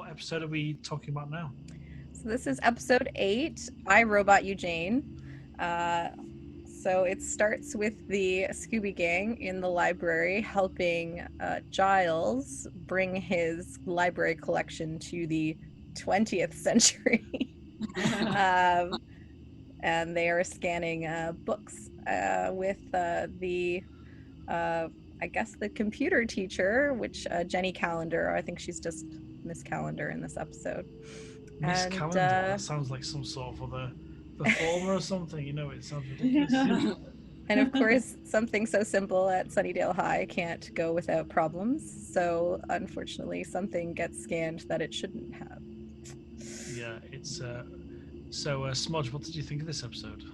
what episode are we talking about now? So this is episode 8, I, Robot Eugene. So it starts with the Scooby Gang in the library helping Giles bring his library collection to the 20th century. And they are scanning books with I guess the computer teacher, which Jenny Calendar, I think she's just Miss Calendar in this episode. Miss Calendar, that sounds like some sort of other performer or something, you know, it sounds ridiculous. And of course, something so simple at Sunnydale High can't go without problems. So unfortunately, something gets scanned that it shouldn't have. Yeah, it's so Smudge, what did you think of this episode?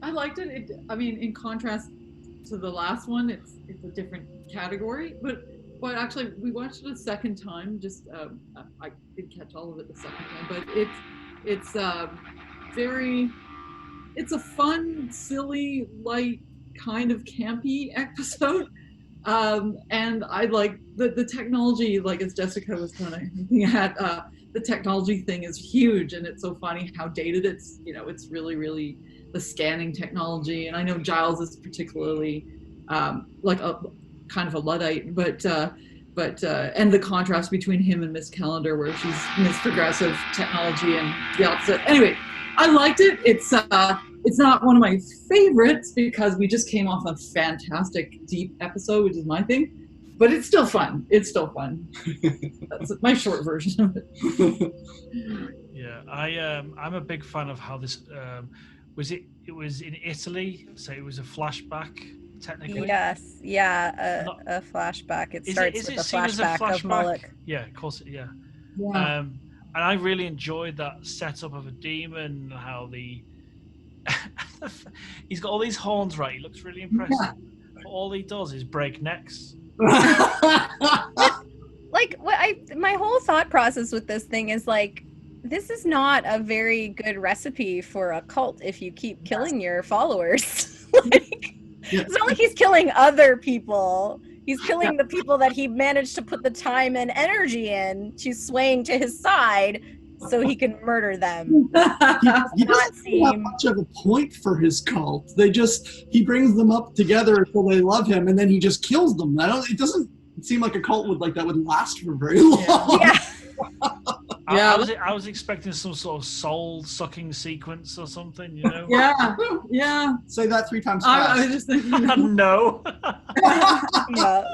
I liked it. I mean, in contrast to the last one, it's a different category, but actually we watched it a second time. Just I didn't catch all of it the second time, but it's a fun, silly, light, kind of campy episode. And I like the technology, like as Jessica was kind of hinting at, the technology thing is huge, and it's so funny how dated it's, you know, it's really, really the scanning technology. And I know Giles is particularly like a kind of a Luddite, but and the contrast between him and Miss Calendar, where she's Miss Progressive Technology and the opposite. Anyway, I liked it. It's not one of my favorites because we just came off a fantastic deep episode, which is my thing. But it's still fun. It's still fun. That's my short version of it. Yeah, I'm a big fan of how this it was in Italy, so it was a flashback technically. Yes, yeah, a flashback. It starts with a flashback of Moloch. Yeah, of course, yeah. And I really enjoyed that setup of a demon, how he's got all these horns, right? He looks really impressive. Yeah. But all he does is break necks. Like my whole thought process with this thing is like, this is not a very good recipe for a cult if you keep killing your followers. It's not like he's killing other people. He's killing the people that he managed to put the time and energy in to swaying to his side so he can murder them. He doesn't have much of a point for his cult. He brings them up together until they love him, and then he just kills them. It doesn't seem like a cult would last for very long. Yeah. I was expecting some sort of soul-sucking sequence or something, you know? Yeah. Say that 3 times fast. I was just thinking. No. Yeah.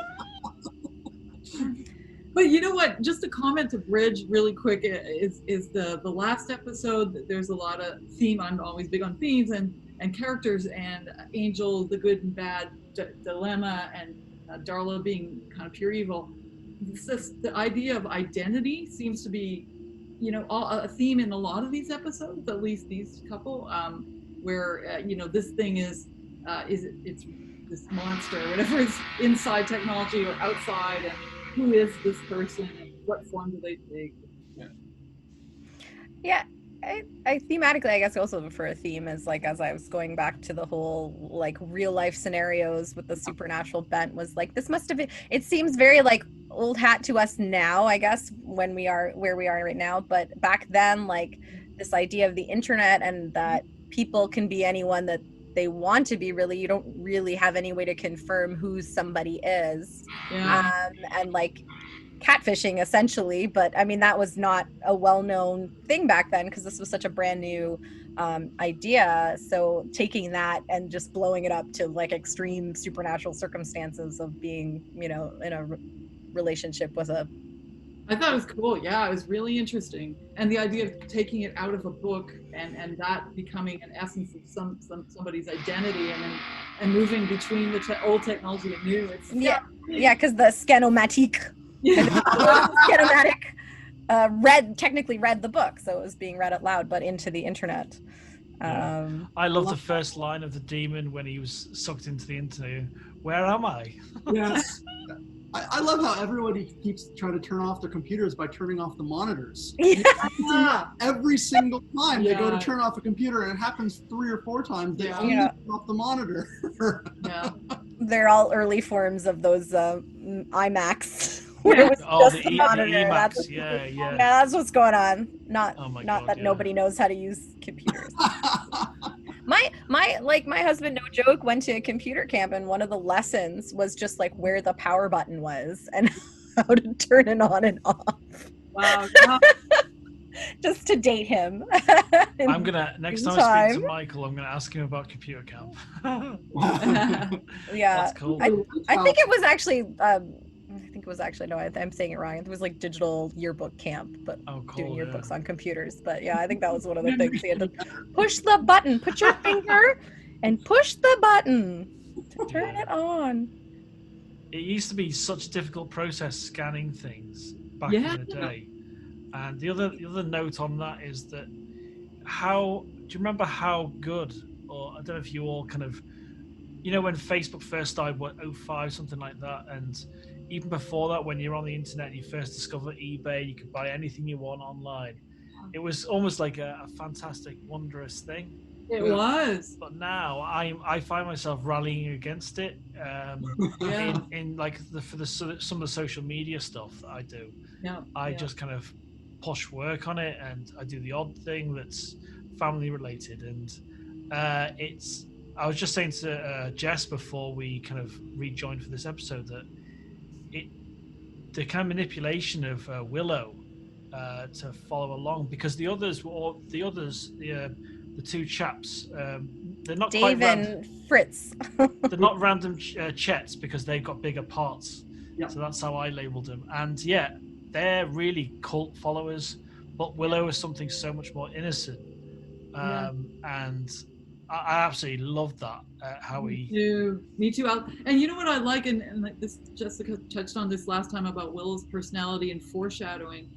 But you know what? Just a comment to bridge really quick is the last episode. There's a lot of theme. I'm always big on themes and characters, and Angel, the good and bad dilemma, and Darla being kind of pure evil. The idea of identity seems to be, you know, a theme in a lot of these episodes, at least these couple, where you know, this thing it's this monster or whatever is inside technology or outside, and who is this person and what form do they take? Yeah, I thematically, I guess, also for a theme is like, as I was going back to the whole like real life scenarios with the supernatural bent, was like, this must have been, it seems very like old hat to us now, I guess, when we are where we are right now. But back then, like this idea of the internet and that people can be anyone that they want to be, really, you don't really have any way to confirm who somebody is. And like catfishing essentially, but I mean, that was not a well-known thing back then because this was such a brand new idea. So taking that and just blowing it up to like extreme supernatural circumstances of being, you know, in a relationship with a, I thought it was cool. Yeah, it was really interesting. And the idea of taking it out of a book and that becoming an essence of somebody's identity, and moving between the old technology and new. Because the Scanomatic technically read the book, so it was being read out loud, but into the internet. I love the first line of the demon when he was sucked into the internet. Where am I? Yes. I love how everybody keeps trying to turn off their computers by turning off the monitors. Every single time they go to turn off a computer, and it happens 3 or 4 times, they only turn off the monitor. They're all early forms of those iMacs. where it was Oh, just the the monitor. Emacs. Yeah. That's what's going on. Not Oh my not God, that yeah. nobody knows how to use computers. My husband, no joke, went to a computer camp, and one of the lessons was just like where the power button was and how to turn it on and off. Wow. Just to date him. I'm gonna next time I speak to Michael, I'm gonna ask him about computer camp. Yeah, That's cool. I think it was actually. No, I'm saying it wrong. It was like digital yearbook camp, but doing yearbooks on computers. But yeah, I think that was one of the things. He had to push the button, put your finger, and push the button to turn it on. It used to be such a difficult process scanning things back in the day. And the other note on that is that do you remember how good, or I don't know if you all kind of, when Facebook first started, 05, something like that, and even before that, when you're on the internet and you first discover eBay, you could buy anything you want online. It was almost like a fantastic, wonderous thing. It was. But now I find myself rallying against it in like some of the social media stuff that I do. I just kind of push work on it, and I do the odd thing that's family related, and I was just saying to Jess before we kind of rejoined for this episode that the kind of manipulation of Willow to follow along, because the two chaps, they're not Dave quite and Fritz. they're not random chets because they've got bigger parts. So that's how I labeled them. And yeah, they're really cult followers, but Willow is something so much more innocent. And I absolutely love that. Me too. And you know what I like, and like this, Jessica touched on this last time about Willow's personality and foreshadowing.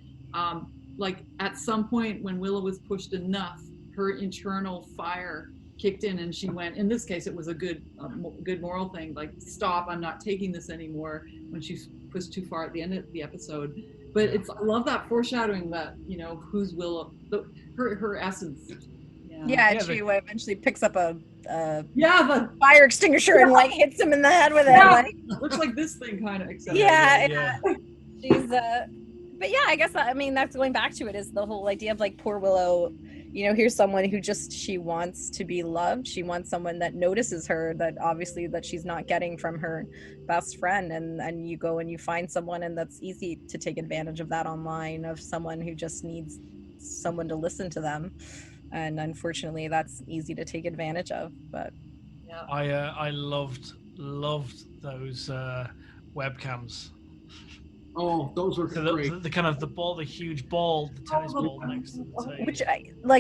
Like at some point when Willow was pushed enough, her internal fire kicked in, and she went. In this case, it was a good moral thing. Like, stop! I'm not taking this anymore. When she pushed too far at the end of the episode. But I love that foreshadowing that who's Willow, her essence. Yeah, she eventually picks up a the fire extinguisher and like hits him in the head with it. Like, looks like this thing kind of. She's but yeah, I guess that's going back to it, is the whole idea of like poor Willow. Here's someone who she wants to be loved. She wants someone that notices her, that obviously that she's not getting from her best friend. And you go and you find someone, and that's easy to take advantage of that online, of someone who just needs someone to listen to them. And unfortunately, that's easy to take advantage of. But I loved those webcams. Oh, those are great. The kind of the huge ball, the tennis ball next to the table. Which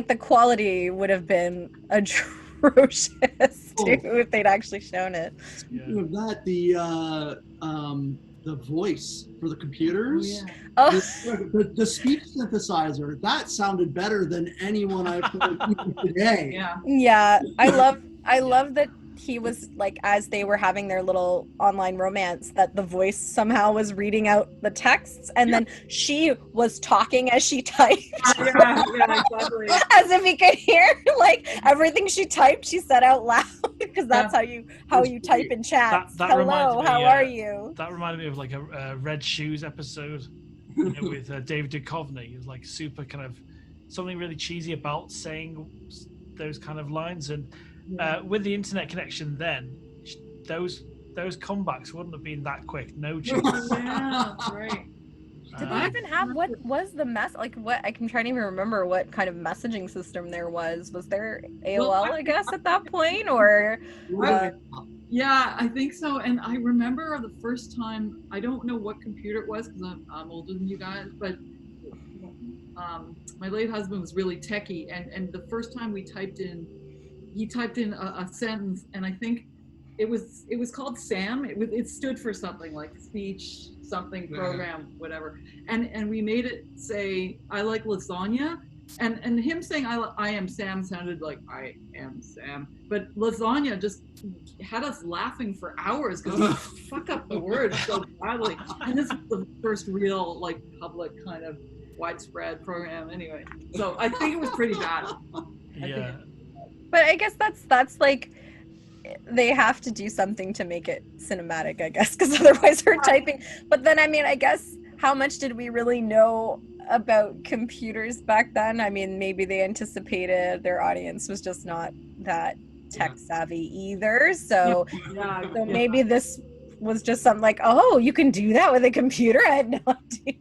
the quality would have been atrocious too if they'd actually shown it. Speaking of that, the voice for the computers, the speech synthesizer, that sounded better than anyone I've heard even today. Yeah, I love that he was like, as they were having their little online romance, that the voice somehow was reading out the texts, and then she was talking as she typed. Exactly. As if he could hear like everything she typed, she said out loud, because that's how you type in chats. Hello, how are you? That reminded me of like a Red Shoes episode with David Duchovny. It was like super kind of something really cheesy about saying those kind of lines, and with the internet connection then, those comebacks wouldn't have been that quick. No chance. That's right. Did they even have, what was the what, I'm trying to even remember what kind of messaging system there was. Was there AOL, I guess, at that point, or? Yeah, I think so. And I remember the first time, I don't know what computer it was, because I'm older than you guys, but my late husband was really techie, and the first time he typed in a sentence, and I think it was called SAM. It stood for something like speech something program, whatever, and we made it say, I like lasagna, and him saying I am Sam sounded like I am Sam, but lasagna just had us laughing for hours because we fuck up the word so badly. And this was the first real like public kind of widespread program anyway, so I think it was pretty bad. Yeah. But I guess that's like, they have to do something to make it cinematic, I guess, because otherwise we're typing. But then, I mean, I guess how much did we really know about computers back then? I mean, maybe they anticipated their audience was just not that tech savvy either. So, so maybe this was just something like, oh, you can do that with a computer? I had no idea.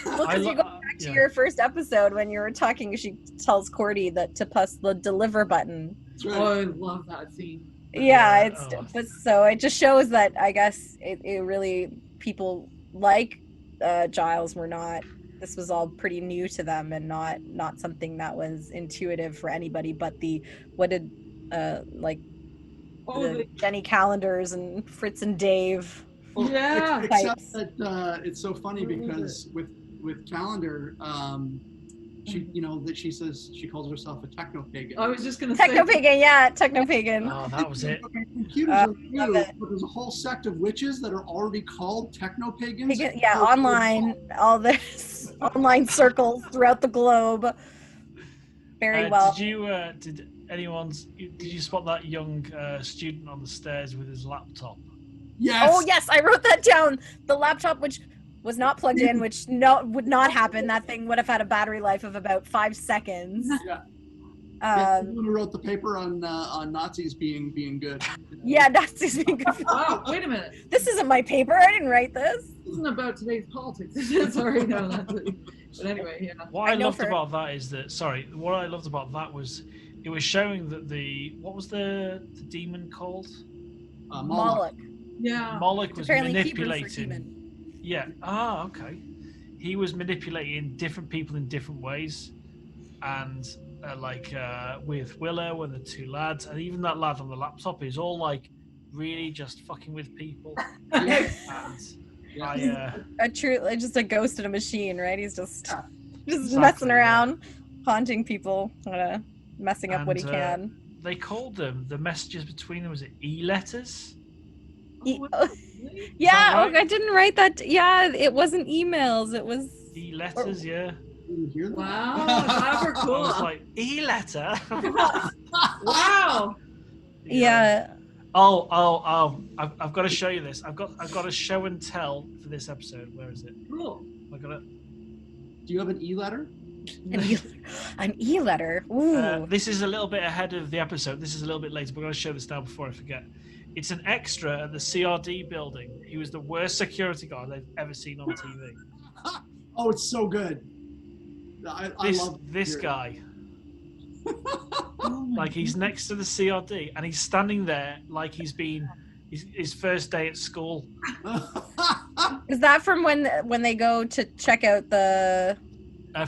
Well, because you go back to your first episode when you were talking, she tells Cordy that to press the deliver button. Right. Oh, I love that scene. Yeah, but so it just shows that I guess it really, people like Giles were not, this was all pretty new to them and not something that was intuitive for anybody but the Jenny Calendars and Fritz and Dave. Yeah. Except that it's so funny because with Calendar, she, you know, that she says she calls herself a techno-pagan. I was just going to say techno-pagan, yeah, techno-pagan. Oh, that was it. Computers are new, but there's a whole sect of witches that are already called techno-pagans. Yeah, online, all this online circles throughout the globe. Very well. Did you spot that young student on the stairs with his laptop? Yes. Oh yes, I wrote that down. The laptop, which was not plugged in, which would not happen. That thing would have had a battery life of about 5 seconds. Yeah. Who wrote the paper on Nazis being good? Yeah, Nazis being good. Wow, wait a minute. This isn't my paper. I didn't write this. This isn't about today's politics. Sorry, no, that's it. But anyway, yeah. What I loved about that is that, what I loved about that was it was showing that what was the demon called? Moloch. Yeah. Moloch was apparently manipulating. Yeah. Ah, okay. He was manipulating different people in different ways, and with Willow and the two lads, and even that lad on the laptop is all like really just fucking with people. And just a ghost in a machine, right? He's just messing around, haunting people, messing up what he can. They called them, the messages between them, was it E-letters? Yeah, right? I didn't write that. Yeah, it wasn't emails. It was E-letters. Yeah. Wow, that were cool. I was like, E-letter. Wow. Yeah. Oh! I've got to show you this. I've got a show and tell for this episode. Where is it? Cool. I got it. Do you have an E-letter? An E-letter. Ooh. This is a little bit ahead of the episode. This is a little bit later, but I'm going to show this now before I forget. It's an extra at the CRD building. He was the worst security guard I've ever seen on TV. Oh, it's so good. I love this guy. Like, he's next to the CRD and he's standing there like he's been his first day at school. Is that from when they go to check out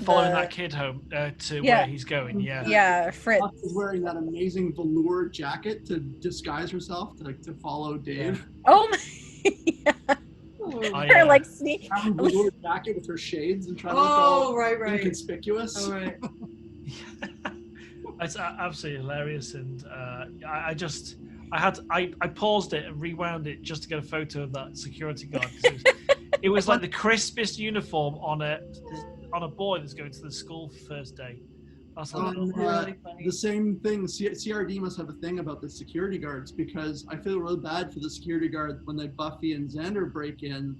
following that kid home to where he's going? Yeah, Fritz is wearing that amazing velour jacket to disguise herself to follow Dave. Oh my! Her like sneak velour jacket with her shades and trying to look inconspicuous. Oh, right. It's absolutely hilarious, and I paused it and rewound it just to get a photo of that security guard. It was like the crispest uniform on a boy that's going to the school first day. That's really funny. The same thing. CRD must have a thing about the security guards, because I feel really bad for the security guard when Buffy and Xander break in,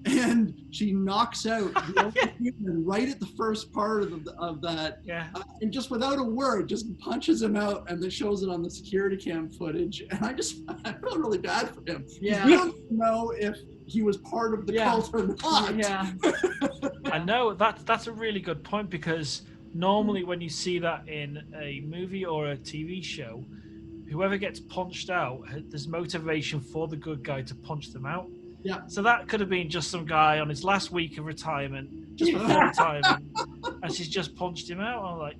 and she knocks out the old human right at the first part of that, and just without a word, just punches him out, and then shows it on the security cam footage. And I feel really bad for him. Yeah, we don't know if he was part of the cult or not. Yeah. I know that's a really good point, because normally when you see that in a movie or a TV show, whoever gets punched out, there's motivation for the good guy to punch them out. Yeah. So that could have been just some guy on his last week of retirement, just before retirement, and she's just punched him out. I'm like,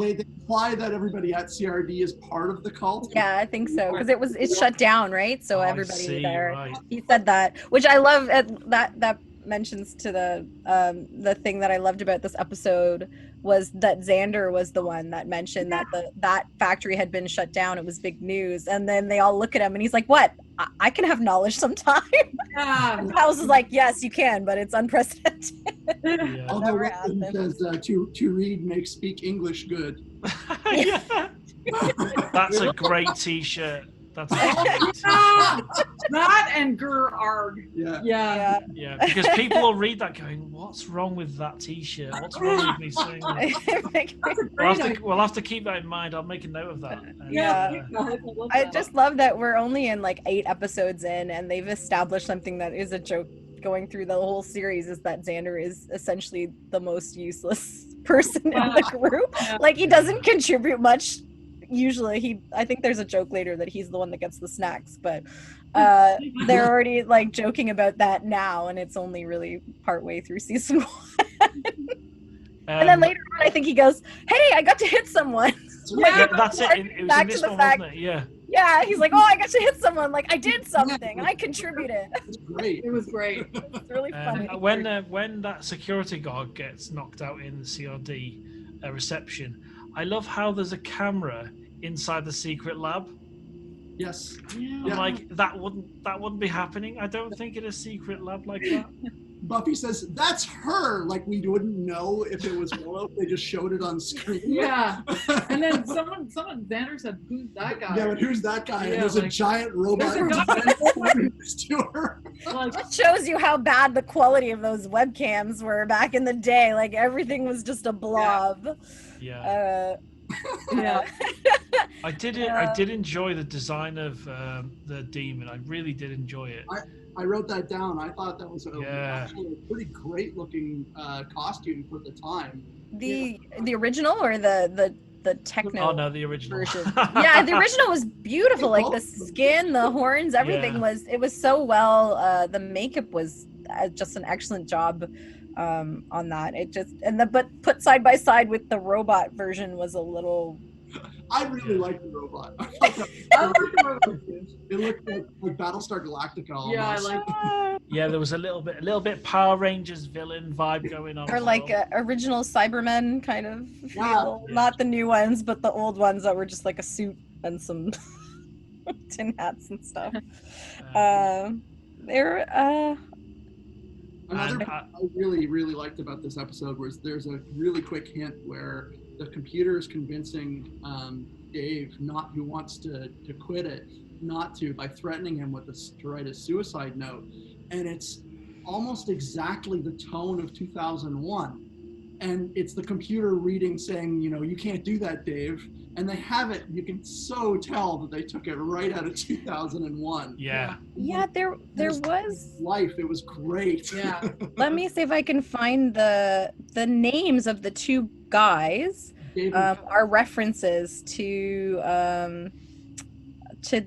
they imply that everybody at CRD is part of the cult. Yeah, I think so, because it's shut down, right? So everybody there. Right. He said that, which I love. That mentions to the thing that I loved about this episode was that Xander was the one that mentioned that that factory had been shut down. It was big news, and then they all look at him, and he's like, "What? I can have knowledge sometime." And House is like, "Yes, you can, but it's unprecedented." Although it says to read makes speak English good. That's a great T-shirt. That's a great T-shirt. That and Gur Arg. Yeah. Yeah, because people will read that going, "What's wrong with that T-shirt? What's wrong with me saying that?" We'll have to keep that in mind. I'll make a note of that. I just love that we're only in like 8 episodes in, and they've established something that is a joke going through the whole series, is that Xander is essentially the most useless person in the group. Like, he doesn't contribute much. Usually I think there's a joke later that he's the one that gets the snacks, but they're already like joking about that now, and it's only really partway through season 1. And then later on, I think he goes, "Hey, I got to hit someone." Yeah, that's it. It was in this one, wasn't it? Yeah. Yeah, he's like, "Oh, I got to hit someone. Like, I did something. I contributed." It's great. It was great. It's really funny. When that security guard gets knocked out in the CRD reception, I love how there's a camera inside the secret lab. Yes. I'm like, that wouldn't be happening. I don't think in a secret lab like that. Buffy says, "That's her." Like, we wouldn't know if it was Willow. They just showed it on screen. Yeah. And then someone, Xander said, "Who's that guy?" Yeah, but who's that guy? Yeah, and there's a giant robot next to her. It shows you how bad the quality of those webcams were back in the day. Like, everything was just a blob. Yeah. Yeah. I did enjoy the design of the demon. I really did enjoy it. I wrote that down. I thought that was actually a pretty great looking costume for the time. The original or the techno? Oh no, the original version. Yeah, the original was beautiful. Like, the skin, the horns, everything was so well. The makeup was just an excellent job on that. It just but put side by side with the robot version was a little. I really liked the robot. I liked the robot too. It looked like Battlestar Galactica almost. Yeah, I like. Yeah, there was a little bit Power Rangers villain vibe going on. Or like original Cybermen kind of feel. Yeah. Not the new ones, but the old ones that were just like a suit and some tin hats and stuff. Another thing I really, really liked about this episode was there's a really quick hint where the computer is convincing Dave, who wants to quit it, not to, by threatening him to write a suicide note. And it's almost exactly the tone of 2001. And it's the computer reading saying, "You can't do that, Dave." And they have it, you can so tell that they took it right out of 2001. Yeah. Yeah, there was life. It was great. Yeah. Let me see if I can find the names of the two guys. Are references to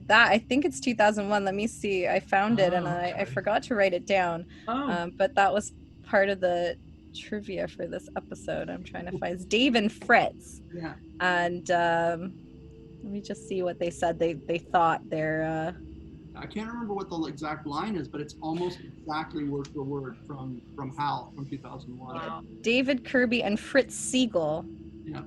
that. I think it's 2001. Let me see. I found it and I forgot to write it down. But that was part of the trivia for this episode. I'm trying to find. It's Dave and Fritz. Yeah. And let me just see what they said. They thought they're. I can't remember what the exact line is, but it's almost exactly word for word from Hal from 2001. Wow. David Kirby and Fritz Siegel. Yeah.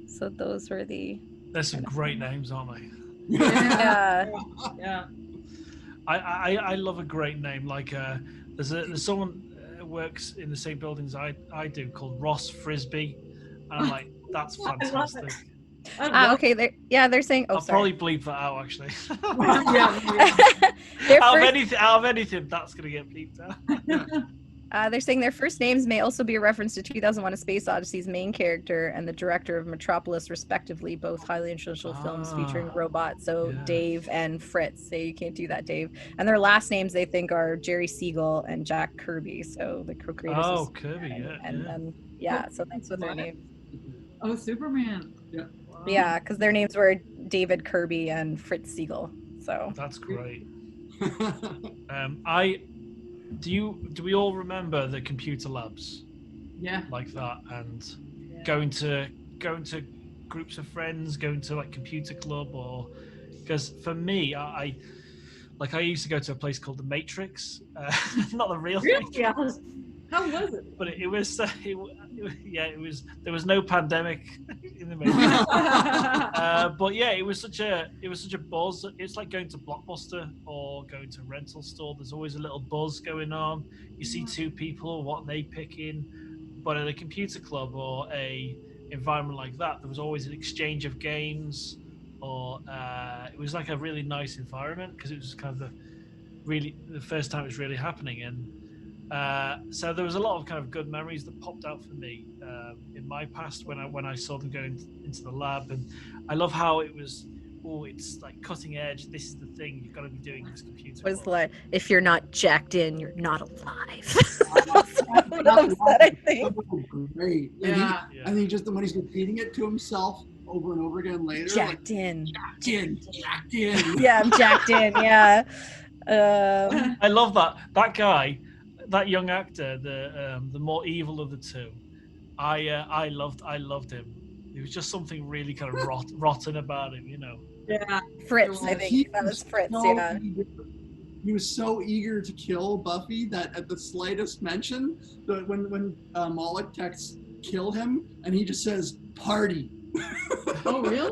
So those were the. There's some great names, aren't they? Yeah. Yeah. I love a great name. Like there's someone works in the same buildings I do called Ross Frisbee, and I'm like, that's fantastic. Okay. They're saying. I'll probably bleep that out actually. Yeah. Out of anything, that's gonna get bleeped out. They're saying their first names may also be a reference to 2001: A Space Odyssey's main character and the director of Metropolis, respectively, both highly influential films featuring robots. So Dave and Fritz. Say, "You can't do that, Dave." And their last names they think are Jerry Siegel and Jack Kirby. So the co-creators. Oh, Kirby, so that's what their names. Oh, Superman. Yeah. Wow. Yeah, because their names were David Kirby and Fritz Siegel. So that's great. Do we all remember the computer labs? Yeah. Like that, and going to groups of friends, going to like computer club, or because for me, I used to go to a place called the Matrix, not the real. Really? Matrix. How was it? But it was there was no pandemic in the Matrix. But yeah, it was such a buzz. It's like going to Blockbuster or going to a rental store. There's always a little buzz going on. You see two people, what they pick in. But at a computer club or a environment like that, there was always an exchange of games, or it was like a really nice environment because it was kind of the first time it was really happening. And so there was a lot of kind of good memories that popped out for me in my past when I saw them go into the lab. And I love how it was, it's like cutting edge. This is the thing you've got to be doing in this computer. Was like, if you're not jacked in, you're not alive. That I think. Great. Yeah. And he just, when he's repeating it to himself over and over again later, Jacked in. Jacked in. Yeah, I'm jacked in. Yeah. I love that guy, that young actor, the more evil of the two. I loved him. There was just something really kind of rotten about him, you know. Yeah. Fritz, I think that was Fritz. Yeah. He was so eager to kill Buffy that at the slightest mention, when Moloch texts kill him, and he just says party. Oh really?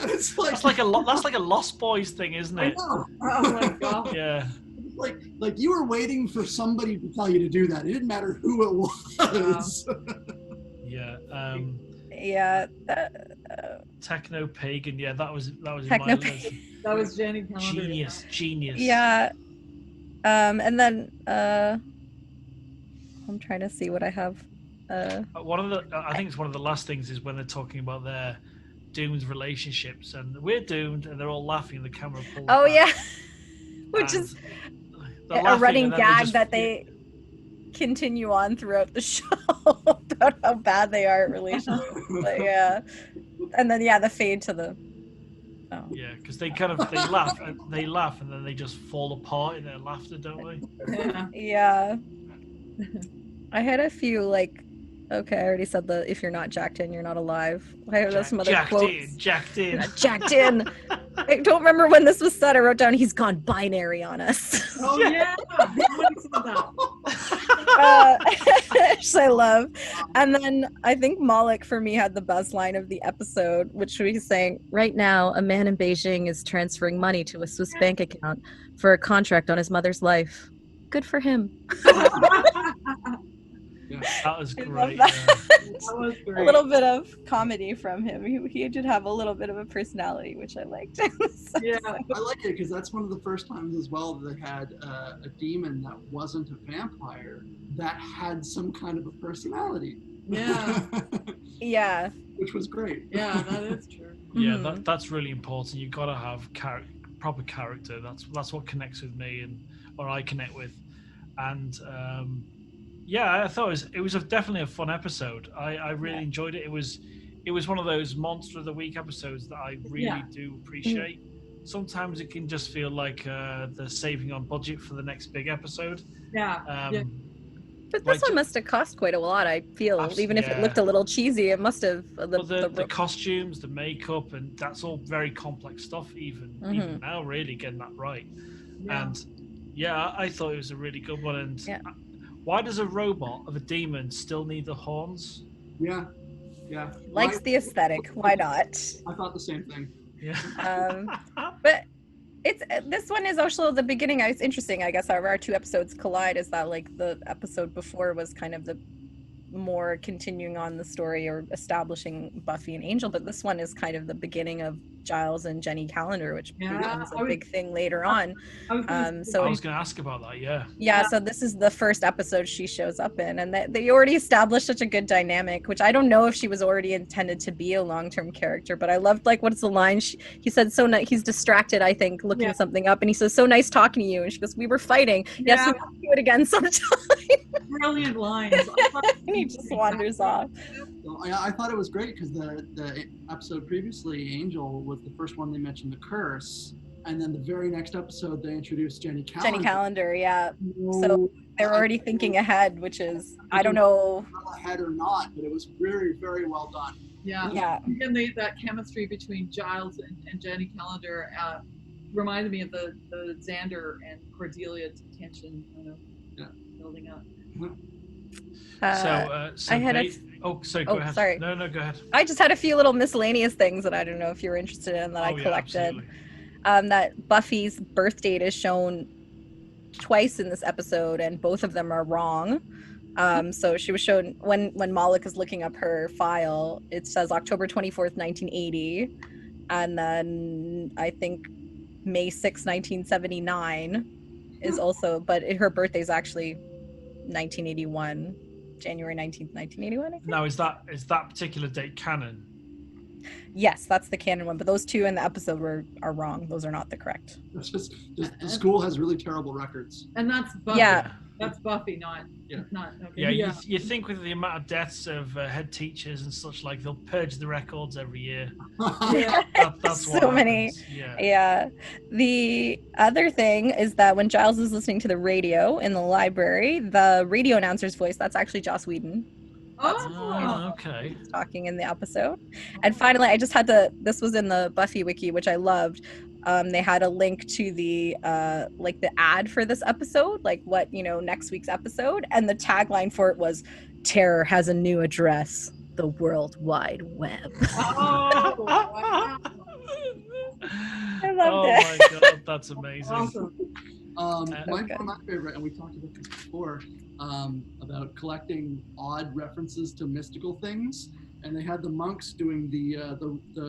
And it's like that's like a Lost Boys thing, isn't it? I know. Oh my god. Yeah. Like you were waiting for somebody to tell you to do that. It didn't matter who it was. Yeah. Yeah. Techno pagan. Yeah, that was Techno pagan. That was Jenny Calendar. Genius. Yeah. And then I'm trying to see what I have. I think it's one of the last things is when they're talking about their doomed relationships, and we're doomed, and they're all laughing, and the camera pulls back. Yeah. Which is a running gag that they continue on throughout the show about how bad they are at relationships. But yeah. And then the fade to the Yeah, because they laugh and then they just fall apart in their laughter, don't they? Yeah. I had a few okay, I already said if you're not jacked in, you're not alive. I have some other quotes. Jacked in. Jacked in. I don't remember when this was said. I wrote down, he's gone binary on us. Oh yeah. Which I love. And then I think Moloch for me had the best line of the episode, which he's saying, right now, a man in Beijing is transferring money to a Swiss bank account for a contract on his mother's life. Good for him. Yeah. That was great. That was great. A little bit of comedy from him. He did have a little bit of a personality, which I liked. Yeah, I like it because that's one of the first times as well that they had a demon that wasn't a vampire that had some kind of a personality. Yeah. Yeah. Which was great. Yeah, that is true. Yeah, that's really important. You've got to have proper character. That's what connects with me or I connect with. And I thought it was definitely a fun episode. I really enjoyed it. It was one of those monster of the week episodes that I really do appreciate. Sometimes it can just feel like they're saving on budget for the next big episode. But this one must have cost quite a lot, I feel. Even if it looked a little cheesy, it must have. The costumes, the makeup, and that's all very complex stuff, even now, really getting that right. Yeah. And I thought it was a really good one. And why does a robot of a demon still need the horns? Yeah. Likes the aesthetic. Why not? I thought the same thing. Yeah. But this one is also the beginning. It's interesting, I guess, how our two episodes collide is that the episode before was kind of the more continuing on the story or establishing Buffy and Angel, but this one is kind of the beginning of Giles and Jenny Calendar, which becomes a big thing later on. I was going to ask about that. So this is the first episode she shows up in, and they already established such a good dynamic, which I don't know if she was already intended to be a long-term character, but I loved what's the line he said, so nice, he's distracted, I think, looking something up, and he says, so nice talking to you, and she goes, we were fighting. Yes, we will do it again sometime. Brilliant lines. And he just wanders off. I thought it was great because the episode previously, Angel was the first one they mentioned the curse, and then the very next episode they introduced Jenny Calendar. Jenny Calendar, yeah. So they're already thinking ahead, which is, I don't know ahead or not, but it was very, very well done. Yeah. Again, that chemistry between Giles and Jenny Calendar reminded me of the Xander and Cordelia tension building up. So I had go ahead. Sorry. No, go ahead. I just had a few little miscellaneous things that I don't know if you're interested in that I collected. That Buffy's birth date is shown twice in this episode, and both of them are wrong. So she was shown when Malik is looking up her file, it says October 24th, 1980. And then I think May 6th, 1979 is also, but her birthday is actually 1981, January 19th, 1981. I think. Now, is that particular date canon? Yes, that's the canon one, but those two in the episode are wrong. Those are not the correct. It's just the school has really terrible records. And that's Buffy. Yeah. That's Buffy, not okay. Yeah, you think with the amount of deaths of head teachers and such, like they'll purge the records every year. Yeah. That's what so many. happens. Yeah. The other thing is that when Giles is listening to the radio in the library, the radio announcer's voice, that's actually Joss Whedon. Okay. Talking in the episode. And finally, I just had this was in the Buffy wiki, which I loved. They had a link to the the ad for this episode, like what, next week's episode. And the tagline for it was, "Terror has a new address, the World Wide Web." Oh, wow. I loved it. Oh my God, that's amazing. Awesome. One of my favorite, and we talked about this before, about collecting odd references to mystical things. And they had the monks doing the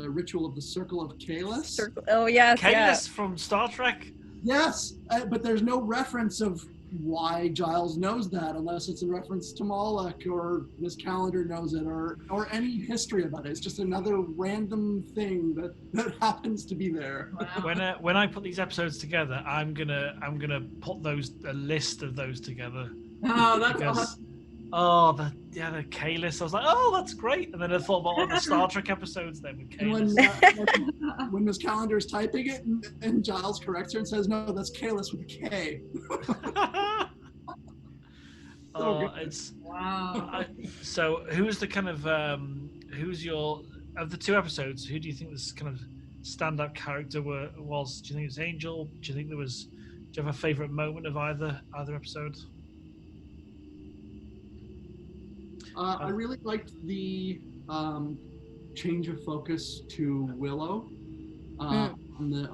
ritual of the Circle of Kalis. Oh yes, Kalis from Star Trek. Yes, but there's no reference of why Giles knows that, unless it's a reference to Moloch or Miss Calendar knows it, or any history about it. It's just another random thing that happens to be there. Wow. When I put these episodes together, I'm gonna put a list of those together. Oh, that's awesome. Oh, the Kalis. I was like, oh, that's great. And then I thought about all the Star Trek episodes then with Kalis. When Miss Calendar is typing it and Giles corrects her and says, no, that's Kalis with a K. It's wow. So who's the kind of who's your of the two episodes? Who do you think this kind of standout character was? Do you think it was Angel? Do you think do you have a favorite moment of either episode? I really liked the change of focus to Willow on the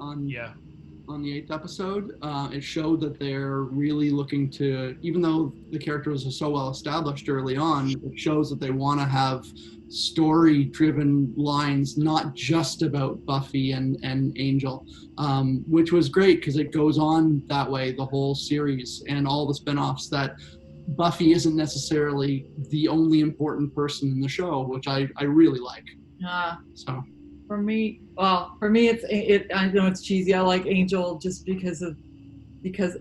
8th episode. It showed that they're really looking to, even though the character was so well established early on, it shows that they want to have story-driven lines, not just about Buffy and Angel, which was great because it goes on that way the whole series and all the spinoffs, that Buffy isn't necessarily the only important person in the show, which I really like. So for me, it's I know it's cheesy. I like Angel just because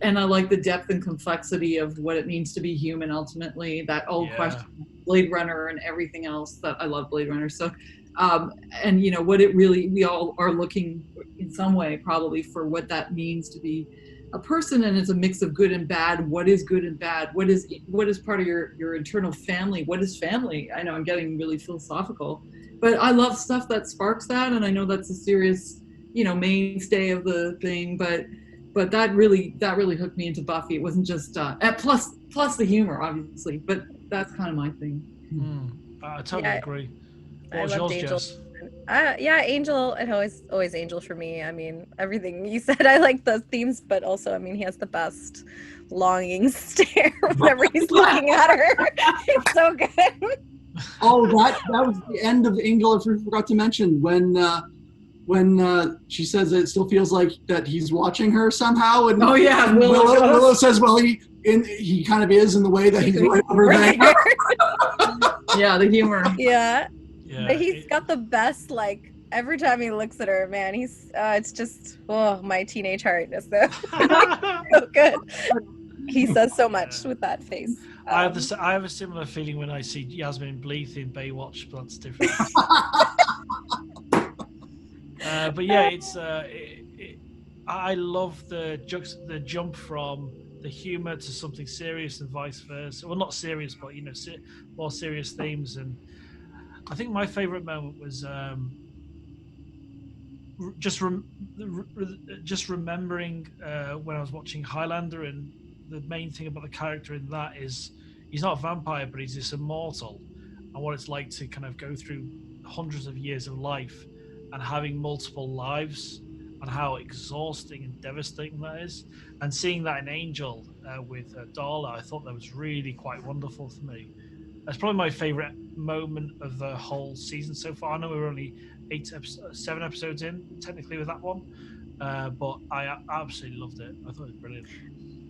and I like the depth and complexity of what it means to be human ultimately. That old question, Blade Runner and everything else. That I love Blade Runner. So, and what it really, we all are looking in some way probably for what that means to be a person, and it's a mix of good and bad. What is good and bad? What is part of your internal family? What is family? I know I'm getting really philosophical, but I love stuff that sparks that, and I know that's a serious, mainstay of the thing. But that really hooked me into Buffy. It wasn't just plus the humor, obviously, but that's kind of my thing. I totally agree. I loved Angel. Angel, it always Angel for me. I mean, everything you said, I like those themes, but also, I mean, he has the best longing stare whenever he's looking at her. It's so good. Oh, that was the end of Angel. If we forgot to mention when she says it still feels like that he's watching her somehow, and Willow says, well, he kind of is in the way that he's right over there. Yeah, the humor. Yeah. But he's got the best, like, every time he looks at her, man, it's just, my teenage heart is so good. He says so much with that face. I have a similar feeling when I see Yasmin Bleeth in Baywatch, but that's different. But yeah, I love the jump from the humor to something serious and vice versa. Well, not serious, but more serious themes. And I think my favorite moment was just remembering when I was watching Highlander, and the main thing about the character in that is he's not a vampire, but he's this immortal, and what it's like to kind of go through hundreds of years of life and having multiple lives, and how exhausting and devastating that is. And seeing that in Angel with Darla, I thought that was really quite wonderful for me. That's probably my favorite moment of the whole season so far. I know we're only 7 episodes in, technically, with that one, but I absolutely loved it. I thought it was brilliant.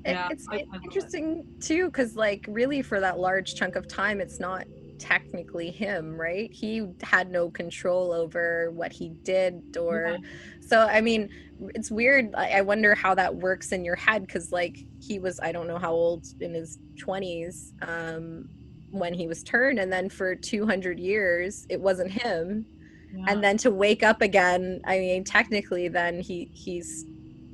It's interesting too, because like really for that large chunk of time, it's not technically him, right? He had no control over what he did, or so. I mean, it's weird. I wonder how that works in your head, because like he was, I don't know how old, in his 20s when he was turned, and then for 200 years it wasn't him, and then to wake up again. I mean, technically, then he's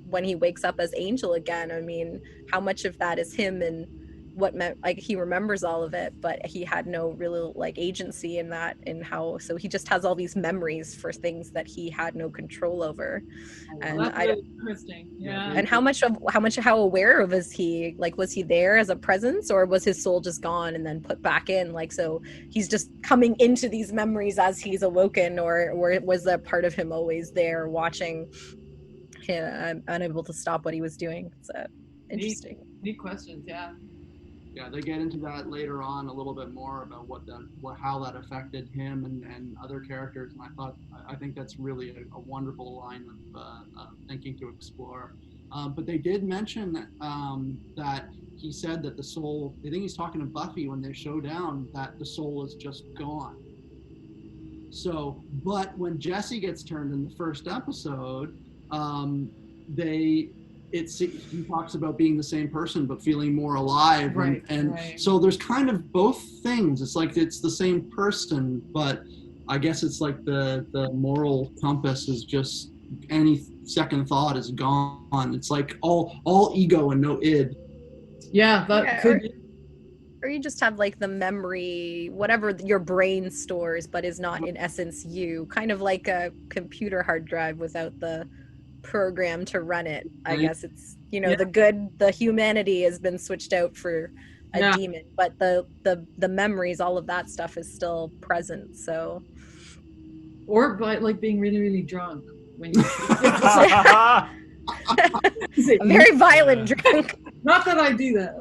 when he wakes up as Angel again, I mean, how much of that is him, and what meant, like, he remembers all of it, but he had no real like agency in that, and how, so he just has all these memories for things that he had no control over. And that's really interesting. And how aware of is he, like, was he there as a presence, or was his soul just gone and then put back in, like, so he's just coming into these memories as he's awoken, or was that part of him always there watching him, unable to stop what he was doing? So interesting. Neat questions. Yeah, they get into that later on a little bit more about how that affected him and other characters, and I think that's really a wonderful line of thinking to explore. But they did mention that he said that the soul, I think he's talking to Buffy when they show down, that the soul is just gone. So, but when Jesse gets turned in the first episode, he talks about being the same person but feeling more alive, and so there's kind of both things. It's like it's the same person, but I guess it's like the moral compass is just, any second thought is gone. It's like all ego and no id. Or you just have like the memory, whatever your brain stores, but is not in essence you, kind of like a computer hard drive without the program to run it. I guess it's, the humanity has been switched out for a demon, but the memories, all of that stuff is still present. So, or by like being really, really drunk when you a very violent drunk. Not that I do that.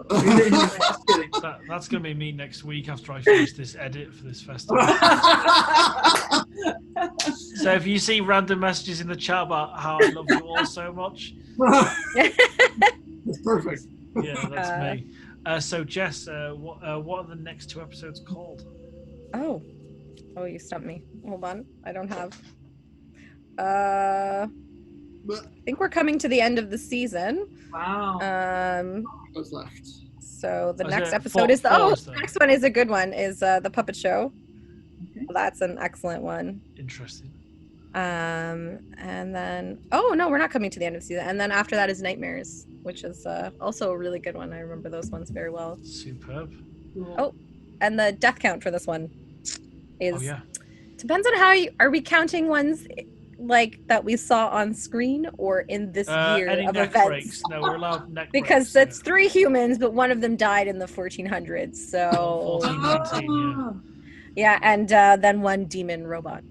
That's going to be me next week after I finish this edit for this festival. So if you see random messages in the chat about how I love you all so much, that's perfect. Yeah, that's me. So Jess, what are the next 2 episodes called? Oh, you stumped me. Hold on, I don't have. I think we're coming to the end of the season. Wow. What's left? So the next episode is the next one is a good one. Is the Puppet Show. Okay. Well, that's an excellent one. Interesting. And then no, we're not coming to the end of the season. And then after that is Nightmares, which is also a really good one. I remember those ones very well. Superb. Oh, and the death count for this one is depends on how are we counting ones like that we saw on screen, or in this year of events? Breaks. No, we're allowed neck because breaks, it's 3 humans, but one of them died in the 1400s. So 1419, yeah, and then 1 demon robot.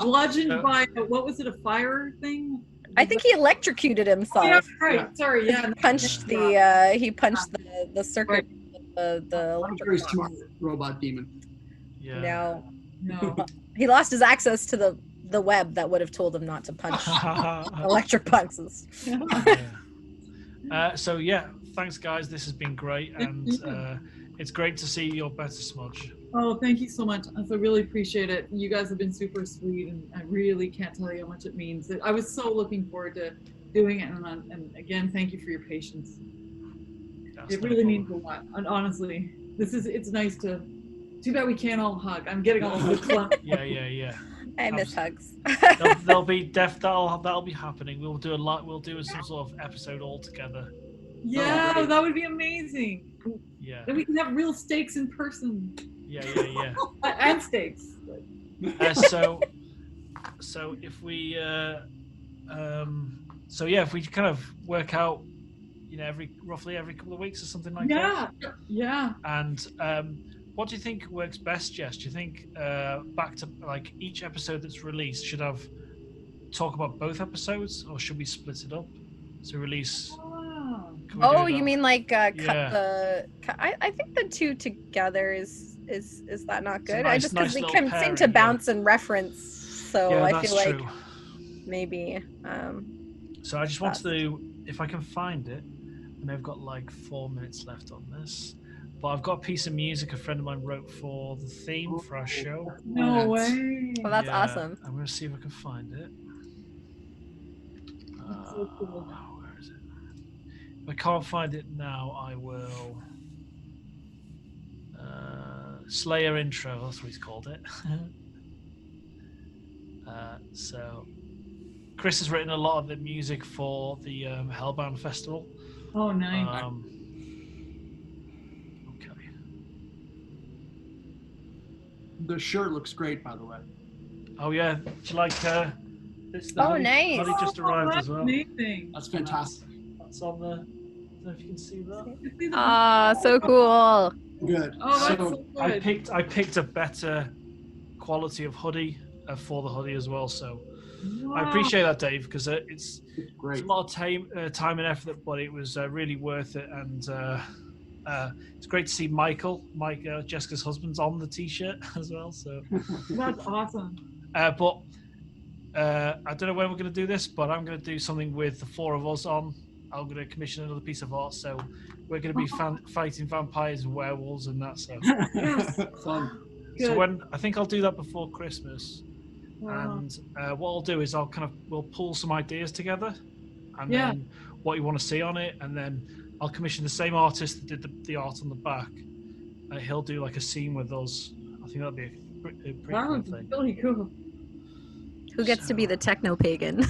Bludgeoned by, what was it, a fire thing? I think he electrocuted himself. Yeah, right. Sorry, He punched the circuit. The very smart robot demon. Yeah. No. He lost his access to the web that would have told him not to punch electric boxes. So thanks guys. This has been great, and it's great to see you're better, Smudge. Oh, thank you so much. I really appreciate it. You guys have been super sweet, and I really can't tell you how much it means. I was so looking forward to doing it, and again, thank you for your patience. It really means a lot. And honestly, it's nice to. Too bad we can't all hug. I'm getting all over the clump. Yeah. I miss hugs. That'll be happening. We'll do some sort of episode all together. Yeah, that would be amazing. Yeah. Then we can have real steaks in person. Yeah. And steaks. So if we if we kind of work out, roughly every couple of weeks or something like that. Yeah. And what do you think works best, Jess? Do you think back to like each episode that's released should have talk about both episodes, or should we split it up? So release. Oh, you mean like cut Yeah. the? I think the two together is that not good? Nice, I just because nice they little can seem to pairing, bounce and reference, so Yeah, I that's feel like true. maybe. So I just want to, if I can find it, and I've got like 4 minutes left on this, but I've got a piece of music a friend of mine wrote for the theme for our show. No way. Well, that's awesome. I'm going to see if I can find it. That's so cool. Where is it? If I can't find it now, I will. Slayer intro, that's what he's called it. So Chris has written a lot of the music for the Hellbound festival. Oh, nice. Okay. The shirt looks great, by the way. Oh yeah, do you like this? Nice. Holly just arrived as well. Amazing. That's fantastic. That's on the. I don't know if you can see that. Ah, so cool. Good. Oh, that's So, so I good. picked a better quality of hoodie for the hoodie as well. So I appreciate that, Dave, because it's great. a lot of time and effort, but it was really worth it. And it's great to see Mike, Jessica's husband's on the T-shirt as well. So That's awesome. but I don't know when we're going to do this, but I'm going to do something with the 4 of us on. I'm going to commission another piece of art, so we're going to be fighting vampires and werewolves and that. So, Fun. so when I think I'll do that before Christmas, Wow. and what I'll do is we'll pull some ideas together, and then what you want to see on it, and then I'll commission the same artist that did the art on the back. He'll do like a scene with us. I think that'd be a pretty cool thing. Really cool. Who gets to be the techno pagan?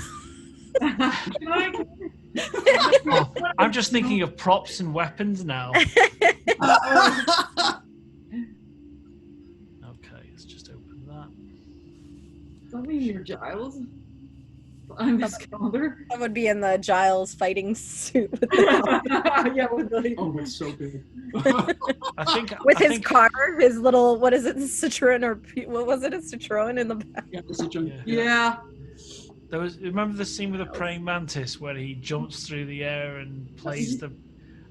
Oh, I'm just thinking of props and weapons now. Okay, let's just open that. Tell me you're Giles. I'm his calendar. That would be in the Giles fighting suit with Yeah, with the... Oh, it's so big. his car, his little, what is it, Citroen, or what was it, a Citroen in the back? Yeah. There was. Remember the scene with the praying mantis where he jumps through the air and plays the.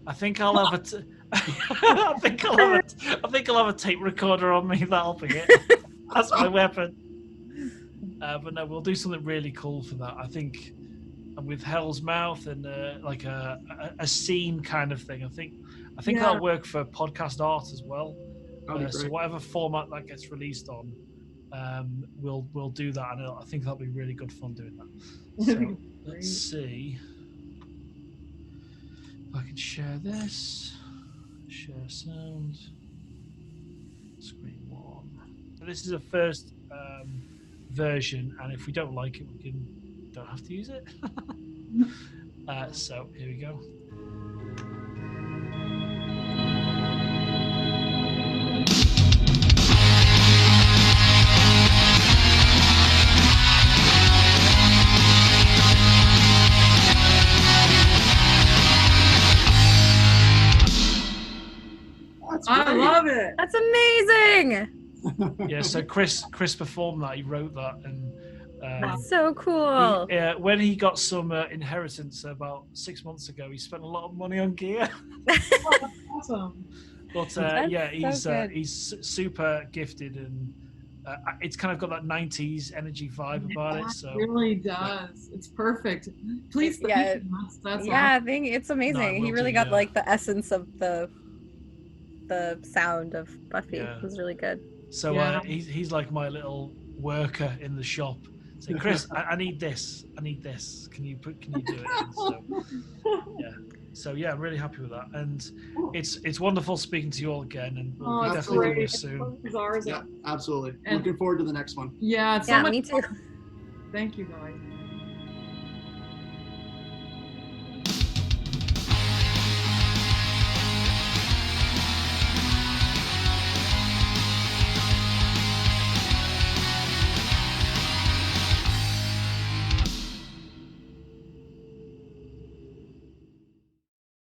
I think I'll have a. I think I'll have a tape recorder on me. That'll be it. That's my weapon. But no, we'll do something really cool for that. I think, with Hell's Mouth and like a scene kind of thing. I think that'll work for podcast art as well. So whatever format that gets released on. We'll do that, and I think that'll be really good fun doing that. So let's see if I can share this. Share sound. Screen 1. So this is a first version, and if we don't like it, we don't have to use it. So here we go. I love it. That's amazing. Yeah, so Chris performed that. He wrote that, and that's so cool. When he got some inheritance about 6 months ago, he spent a lot of money on gear. Awesome. But he's super gifted, and it's kind of got that 90s energy vibe about it. So it really does. It's perfect. Please, that's awesome. I think it's amazing. He really got like the essence of the sound of Buffy. It was really good. So he's like my little worker in the shop. So Chris, I need this. I need this. Can you do it? So I'm really happy with that, and it's wonderful speaking to you all again, and we'll definitely do this soon. Yeah, absolutely. And looking forward to the next one. Yeah, me too. Thank you, guys.